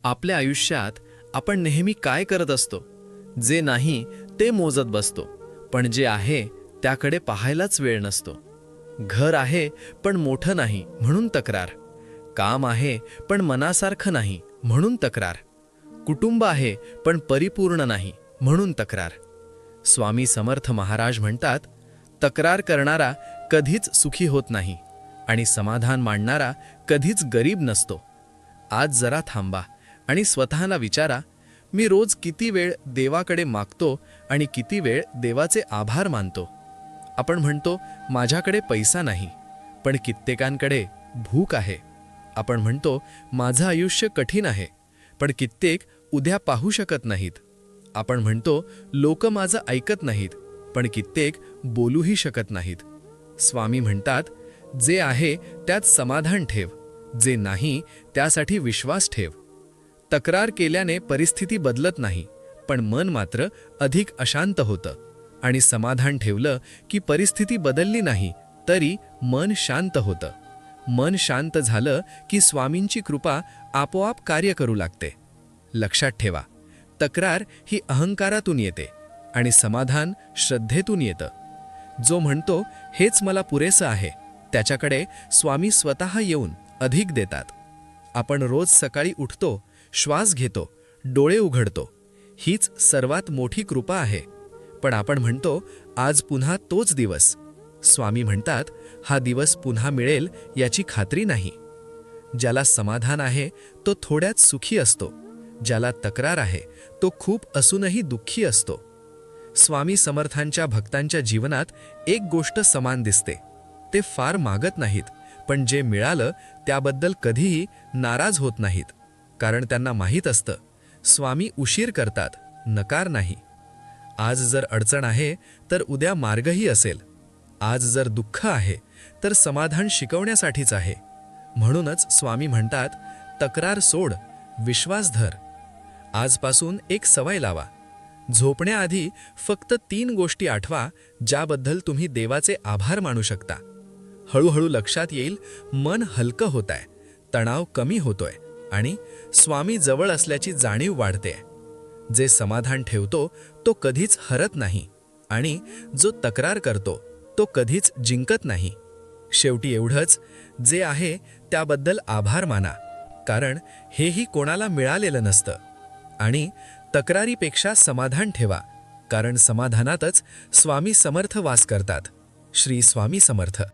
आपल्या आयुष्यात आपण नेहमी काय करत असतो? जे नाही ते मोजत बसतो, पण जे आहे त्याकडे पाहायलाच वेळ नसतो. घर आहे पण मोठं नाही म्हणून तक्रार. काम आहे पण मनासारखं नाही म्हणून तक्रार. कुटुंब आहे पण परिपूर्ण नाही म्हणून तक्रार. स्वामी समर्थ महाराज म्हणतात, तक्रार करणारा कधीच सुखी होत नाही आणि समाधान मांडणारा कधीच गरीब नसतो. आज जरा थांबा आणि स्वतःला विचारा, मी रोज किती वेळ देवाकडे मागतो आणि किती वेळ देवाचे आभार मानतो. आपण म्हणतो माझ्याकडे पैसा नाही, पण कित्येकांकडे भूक आहे. आपण म्हणतो माझं आयुष्य कठीण आहे, पण कित्येक उद्या पाहू शकत नाहीत. आपण म्हणतो लोक माझं ऐकत नाहीत, पण कित्येक बोलूही शकत नाहीत. स्वामी म्हणतात, जे आहे त्यात समाधान ठेव, जे नाही त्यासाठी विश्वास ठेव. तक्रार केल्याने परिस्थिती बदलत नाही, पण मन मात्र अधिक अशांत होतं. आणि समाधान ठेवलं की परिस्थिती बदलली नाही तरी मन शांत होतं. मन शांत झालं की स्वामींची कृपा आपोआप कार्य करू लागते. लक्षात ठेवा, तक्रार ही अहंकारातून येते आणि समाधान श्रद्धेतून येतं. जो म्हणतो हेच मला पुरेसं आहे, त्याच्याकडे स्वामी स्वतः येऊन अधिक देतात. आपण रोज सकाळी उठतो, श्वास घेतो, डोळे उघडतो, हीच सर्वात मोठी कृपा आहे. पण आपण म्हणतो आज पुन्हा तोच दिवस. स्वामी म्हणतात, हा दिवस पुन्हा मिळेल याची खात्री नाही. ज्याला समाधान आहे तो थोड्यात सुखी असतो. ज्याला तक्रार आहे तो खूप असूनही दुःखी असतो. स्वामी समर्थांच्या भक्तांच्या जीवनात एक गोष्ट समान दिसते. ते फार मागत नाहीत, पण जे मिळालं त्याबद्दल कधीही नाराज होत नाहीत. कारण त्यांना माहीत असतं, स्वामी उशीर करतात, नकार नाही. आज जर अडचण आहे तर उद्या मार्गही असेल. आज जर दुःख आहे तर समाधान शिकवण्यासाठीच आहे. म्हणूनच स्वामी म्हणतात, तक्रार सोड, विश्वास धर. आजपासून एक सवय लावा. झोपण्याआधी फक्त 3 गोष्टी आठवा ज्याबद्दल तुम्ही देवाचे आभार मानू शकता. हळूहळू लक्षात येईल, मन हलकं होत आहे, तणाव कमी होतोय आणि स्वामी जवळ असल्याची जाणीव वाढते. जे समाधान ठेवतो तो कधीच हरत नाही आणि जो तक्रार करतो तो कधीच जिंकत नाही. शेवटी एवढंच, जे आहे त्याबद्दल आभार माना, कारण हेही कोणाला मिळालेलं नसतं. आणि तक्रारीपेक्षा समाधान ठेवा, कारण समाधानातच स्वामी समर्थ वास करतात. श्री स्वामी समर्थ.